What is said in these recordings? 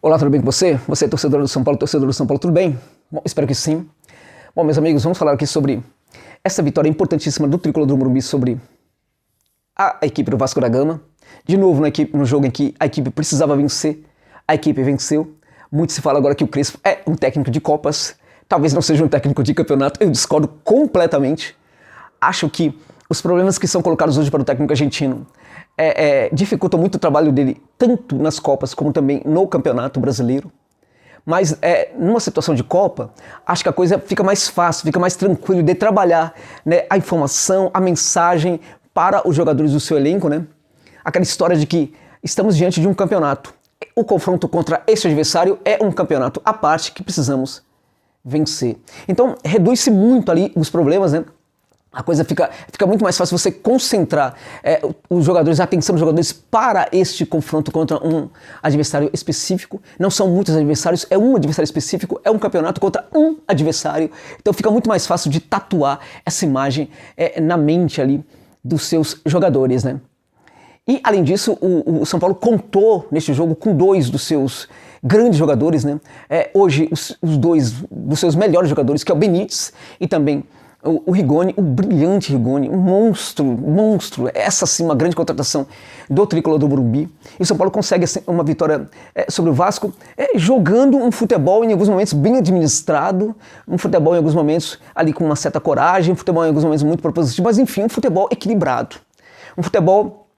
Olá, tudo bem com você? Você é torcedor do São Paulo, tudo bem? Bom, espero que sim. Bom, meus amigos, vamos falar aqui sobre essa vitória importantíssima do Tricolor do Morumbi sobre a equipe do Vasco da Gama. De novo, no jogo em que a equipe precisava vencer, a equipe venceu. Muito se fala agora que o Crespo é um técnico de Copas, talvez não seja um técnico de campeonato, eu discordo completamente. Acho que os problemas que são colocados hoje para o técnico argentino dificultam muito o trabalho dele, tanto nas Copas como também no Campeonato Brasileiro. Mas numa situação de Copa, acho que a coisa fica mais fácil, fica mais tranquilo de trabalhar, né, a informação, a mensagem para os jogadores do seu elenco, né? Aquela história de que estamos diante de um campeonato. O confronto contra esse adversário é um campeonato à parte que precisamos vencer. Então, reduz-se muito ali os problemas, né? A coisa fica muito mais fácil você concentrar os jogadores, a atenção dos jogadores para este confronto contra um adversário específico. Não são muitos adversários, é um adversário específico, é um campeonato contra um adversário. Então fica muito mais fácil de tatuar essa imagem na mente ali dos seus jogadores, né? E além disso, o São Paulo contou neste jogo com dois dos seus grandes jogadores, né? Hoje, os dois dos seus melhores jogadores, que é o Benítez e também o Rigoni, o brilhante Rigoni, um monstro, essa sim uma grande contratação do Tricolor do Morumbi. E o São Paulo consegue assim, uma vitória sobre o Vasco, jogando um futebol em alguns momentos bem administrado, um futebol em alguns momentos ali com uma certa coragem, um futebol em alguns momentos muito propositivo, mas enfim, um futebol equilibrado. Um futebol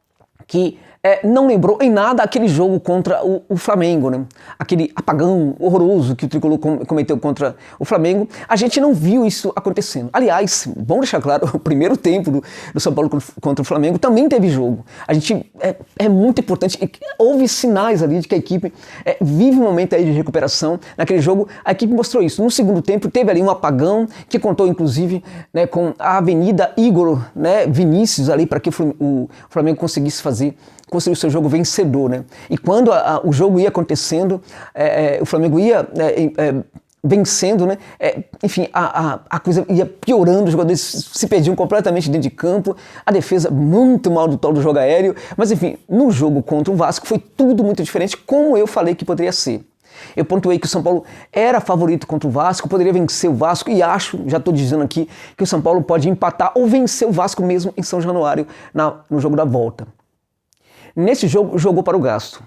que não lembrou em nada aquele jogo contra o Flamengo, né? Aquele apagão horroroso que o Tricolor cometeu contra o Flamengo. A gente não viu isso acontecendo. Aliás, vamos deixar claro, o primeiro tempo do São Paulo contra o Flamengo também teve jogo. A gente é muito importante. Houve sinais ali de que a equipe vive um momento aí de recuperação. Naquele jogo, a equipe mostrou isso. No segundo tempo, teve ali um apagão que contou, inclusive, né, com a Avenida Igor, né, Vinícius ali para que o Flamengo conseguisse construir o seu jogo vencedor, né? E quando o jogo ia acontecendo, o Flamengo ia vencendo, né? Enfim, a coisa ia piorando, os jogadores se perdiam completamente dentro de campo, a defesa muito mal do tal do jogo aéreo, mas enfim, no jogo contra o Vasco foi tudo muito diferente, como eu falei que poderia ser. Eu pontuei que o São Paulo era favorito contra o Vasco, poderia vencer o Vasco e acho, já estou dizendo aqui, que o São Paulo pode empatar ou vencer o Vasco mesmo em São Januário no jogo da volta. Nesse jogo, jogou para o gasto.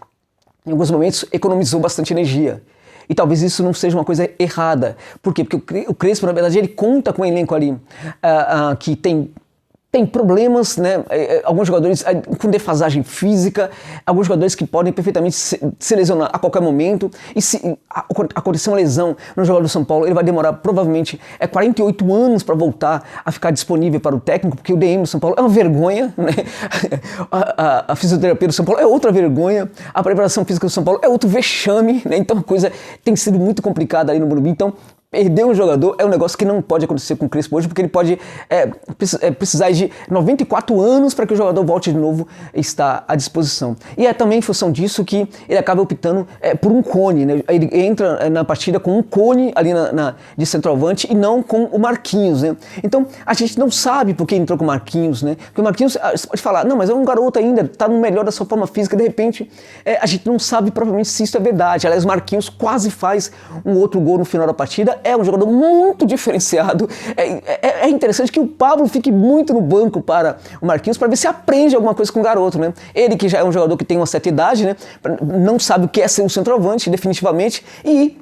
Em alguns momentos, economizou bastante energia. E talvez isso não seja uma coisa errada. Por quê? Porque o Crespo, na verdade, ele conta com um elenco ali que tem problemas, né? Alguns jogadores com defasagem física, alguns jogadores que podem perfeitamente se lesionar a qualquer momento, e se acontecer uma lesão no jogador do São Paulo, ele vai demorar provavelmente 48 anos para voltar a ficar disponível para o técnico, porque o DM do São Paulo é uma vergonha, né? A fisioterapia do São Paulo é outra vergonha, a preparação física do São Paulo é outro vexame, né? Então a coisa tem sido muito complicada ali no Morumbi. Então perder um jogador é um negócio que não pode acontecer com o Crespo hoje, porque ele pode precisar de 94 anos para que o jogador volte de novo e está à disposição. E é também em função disso que ele acaba optando por um Cone, né? Ele entra na partida com um Cone ali de centroavante e não com o Marquinhos, né? Então a gente não sabe por que entrou com o Marquinhos, né? Porque o Marquinhos, você pode falar, não, mas é um garoto ainda, está no melhor da sua forma física, de repente a gente não sabe provavelmente se isso é verdade. Aliás, o Marquinhos quase faz um outro gol no final da partida. É um jogador muito diferenciado. É interessante que o Pablo fique muito no banco para o Marquinhos para ver se aprende alguma coisa com o garoto, né? Ele que já é um jogador que tem uma certa idade, né? Não sabe o que é ser um centroavante, definitivamente, e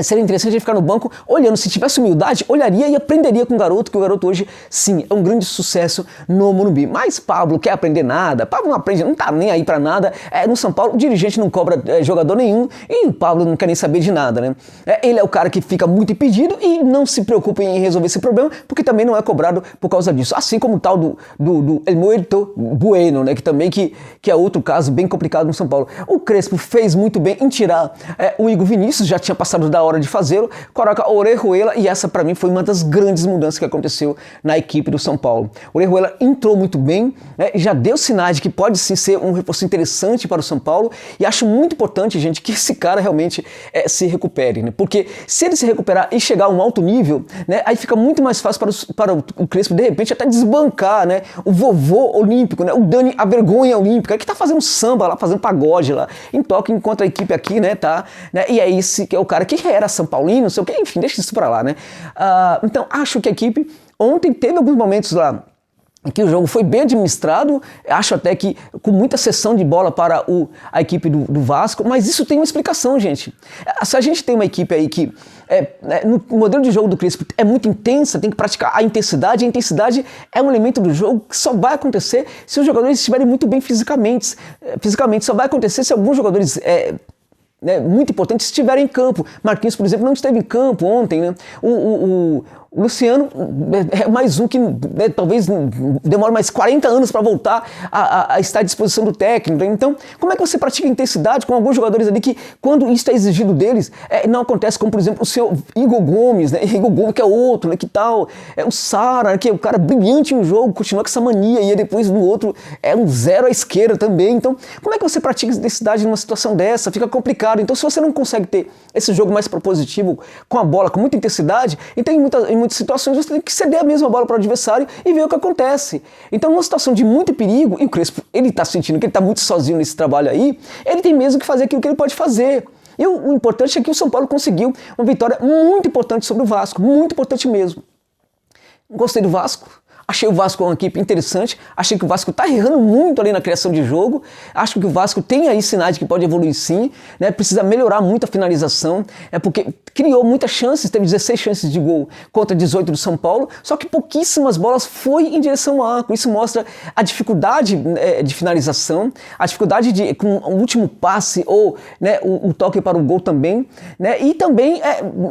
seria interessante ele ficar no banco olhando. Se tivesse humildade, olharia e aprenderia com o garoto, que o garoto hoje, sim, é um grande sucesso no Morumbi. Mas Pablo quer aprender nada, Pablo não aprende, não tá nem aí pra nada. No São Paulo, o dirigente não cobra jogador nenhum e o Pablo não quer nem saber de nada, né? Ele é o cara que fica muito impedido e não se preocupa em resolver esse problema, porque também não é cobrado por causa disso. Assim como o tal do El Muerto Bueno, né? Que também que é outro caso bem complicado no São Paulo. O Crespo fez muito bem em tirar o Igor Vinícius, já tinha passado da hora de fazê-lo, coloca Orejuela, e essa para mim foi uma das grandes mudanças que aconteceu na equipe do São Paulo. Orejuela entrou muito bem, né, já deu sinais de que pode sim ser um reforço interessante para o São Paulo, e acho muito importante, gente, que esse cara realmente se recupere, né, porque se ele se recuperar e chegar a um alto nível, né, aí fica muito mais fácil para o Crespo, de repente, até desbancar, né, o vovô olímpico, né, o Dani, a vergonha olímpica, que tá fazendo samba lá, fazendo pagode lá, em Tóquio, enquanto a equipe aqui, né, tá, né, e é esse que é o cara que era São Paulino, não sei o que, enfim, deixa isso pra lá, né. Então, acho que a equipe ontem teve alguns momentos lá que o jogo foi bem administrado, acho até que com muita cessão de bola para a equipe do Vasco, mas isso tem uma explicação, gente. Se a gente tem uma equipe aí que no modelo de jogo do Crespo é muito intensa, tem que praticar a intensidade é um elemento do jogo que só vai acontecer se os jogadores estiverem muito bem fisicamente só vai acontecer se alguns jogadores muito importantes estiverem em campo. Marquinhos, por exemplo, não esteve em campo ontem, né? O Luciano é mais um que talvez demore mais 40 anos para voltar a estar à disposição do técnico. Então, como é que você pratica intensidade com alguns jogadores ali que, quando isso é exigido deles, não acontece, como por exemplo o seu Igor Gomes, né? Igor Gomes, que é outro, né? Que tal? O Sara, né? Que é o cara brilhante no jogo, continua com essa mania, e depois no outro é um zero à esquerda também. Então, como é que você pratica intensidade numa situação dessa? Fica complicado. Então, se você não consegue ter esse jogo mais propositivo com a bola, com muita intensidade, então em muitas situações você tem que ceder a mesma bola para o adversário e ver o que acontece. Então, numa situação de muito perigo, e o Crespo, ele está sentindo que ele está muito sozinho nesse trabalho aí, ele tem mesmo que fazer aquilo que ele pode fazer. E o importante é que o São Paulo conseguiu uma vitória muito importante sobre o Vasco, muito importante mesmo. Gostei do Vasco. Achei o Vasco uma equipe interessante, achei que o Vasco está errando muito ali na criação de jogo, acho que o Vasco tem aí sinais de que pode evoluir sim, né? Precisa melhorar muito a finalização, porque criou muitas chances, teve 16 chances de gol contra 18 do São Paulo, só que pouquíssimas bolas foi em direção ao arco. Isso mostra a dificuldade de finalização, a dificuldade com o último passe ou, né, o toque para o gol também, né? E também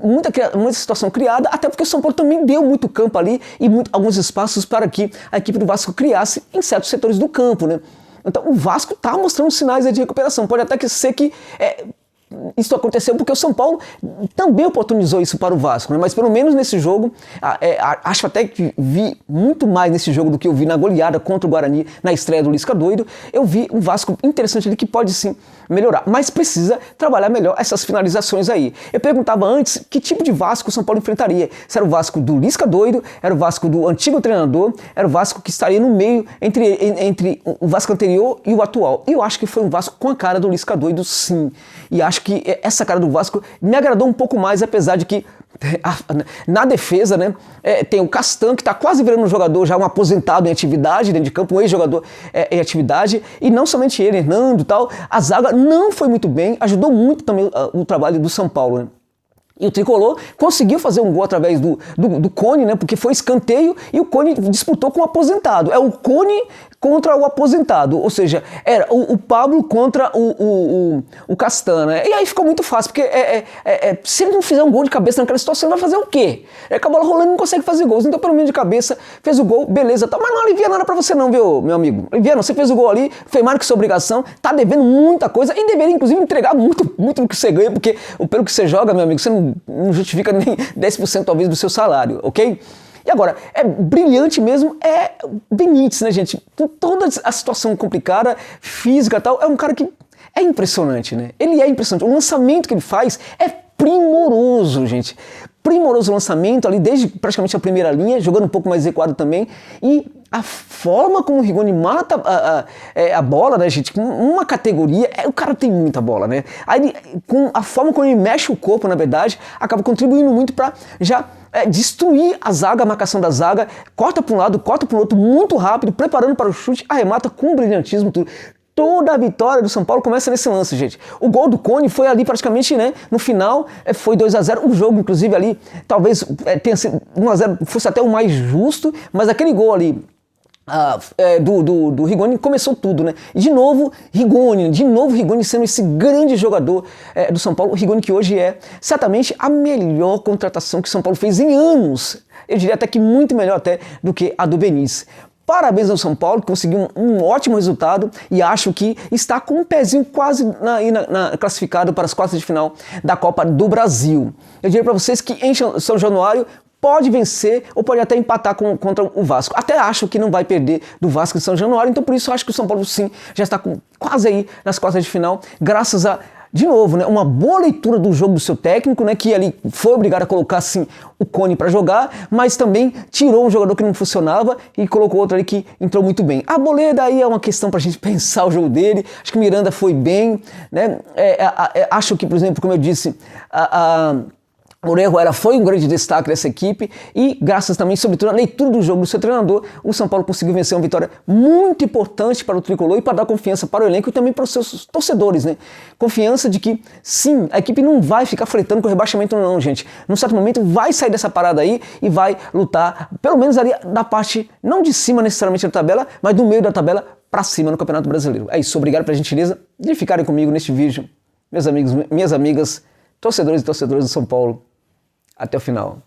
muita situação criada, até porque o São Paulo também deu muito campo ali e alguns espaços para que a equipe do Vasco criasse em certos setores do campo, né? Então o Vasco está mostrando sinais de recuperação. Pode até ser que isso aconteceu porque o São Paulo também oportunizou isso para o Vasco, né? Mas pelo menos nesse jogo, acho até que vi muito mais nesse jogo do que eu vi na goleada contra o Guarani na estreia do Lisca Doido. Eu vi um Vasco interessante ali que pode sim melhorar, mas precisa trabalhar melhor essas finalizações aí. Eu perguntava antes que tipo de Vasco o São Paulo enfrentaria. Se era o Vasco do Lisca Doido, era o Vasco do antigo treinador, era o Vasco que estaria no meio entre o Vasco anterior e o atual. E eu acho que foi um Vasco com a cara do Lisca Doido, sim. E acho que essa cara do Vasco me agradou um pouco mais, apesar de que na defesa, né, tem o Castan, que está quase virando um jogador já um aposentado em atividade dentro de campo, um ex-jogador em atividade, e não somente ele, Hernando e tal. A zaga não foi muito bem, ajudou muito também o trabalho do São Paulo, né? E o Tricolor conseguiu fazer um gol através do Cone, né? Porque foi escanteio e o Cone disputou com o aposentado. É o Cone contra o aposentado, ou seja, era o Pablo contra o Castan, né? E aí ficou muito fácil, porque se ele não fizer um gol de cabeça naquela situação, ele vai fazer o quê? Com a bola rolando não consegue fazer gols, então pelo menos de cabeça fez o gol, beleza, tá? Mas não alivia nada pra você não, viu, meu amigo? Alivia não, você fez o gol ali, foi mais que sua obrigação, tá devendo muita coisa e deveria inclusive entregar muito do que você ganha, porque pelo que você joga, meu amigo, você não justifica nem 10% talvez do seu salário, ok? E agora, brilhante mesmo Benítez, né, gente? Com toda a situação complicada, física e tal, é um cara que é impressionante, né? Ele é impressionante. O lançamento que ele faz é primoroso, gente. Primoroso lançamento ali, desde praticamente a primeira linha, jogando um pouco mais recuado também. E a forma como o Rigoni mata a bola, né, gente? Com uma categoria, o cara tem muita bola, né? Aí, com a forma como ele mexe o corpo, na verdade, acaba contribuindo muito para já destruir a zaga, a marcação da zaga, corta para um lado, corta para o outro, muito rápido, preparando para o chute, arremata com brilhantismo, tudo. Toda a vitória do São Paulo começa nesse lance, gente. O gol do Cone foi ali praticamente, né, no final, foi 2-0. O jogo, inclusive, ali, talvez tenha sido 1-0, fosse até o mais justo, mas aquele gol ali do Rigoni começou tudo, né? E de novo Rigoni sendo esse grande jogador do São Paulo. O Rigoni que hoje é certamente a melhor contratação que o São Paulo fez em anos. Eu diria até que muito melhor até do que a do Benítez. Parabéns ao São Paulo, que conseguiu um ótimo resultado e acho que está com um pezinho quase classificado para as quartas de final da Copa do Brasil. Eu diria para vocês que em São Januário pode vencer ou pode até empatar contra o Vasco. Até acho que não vai perder do Vasco de São Januário, então por isso eu acho que o São Paulo sim já está quase aí nas quartas de final, graças a, de novo, né, uma boa leitura do jogo do seu técnico, né, que ali foi obrigado a colocar assim o Cone para jogar, mas também tirou um jogador que não funcionava e colocou outro ali que entrou muito bem. A Arboleda aí é uma questão para a gente pensar o jogo dele. Acho que o Miranda foi bem, né? Acho que, por exemplo, como eu disse, Orejuela foi um grande destaque dessa equipe e graças também, sobretudo, à leitura do jogo do seu treinador, o São Paulo conseguiu vencer uma vitória muito importante para o Tricolor e para dar confiança para o elenco e também para os seus torcedores, né? Confiança de que, sim, a equipe não vai ficar fretando com o rebaixamento não, gente. Num certo momento vai sair dessa parada aí e vai lutar, pelo menos ali da parte, não de cima necessariamente da tabela, mas do meio da tabela para cima no Campeonato Brasileiro. É isso, obrigado pela gentileza de ficarem comigo neste vídeo, meus amigos, minhas amigas, torcedores e torcedoras do São Paulo. Até o final.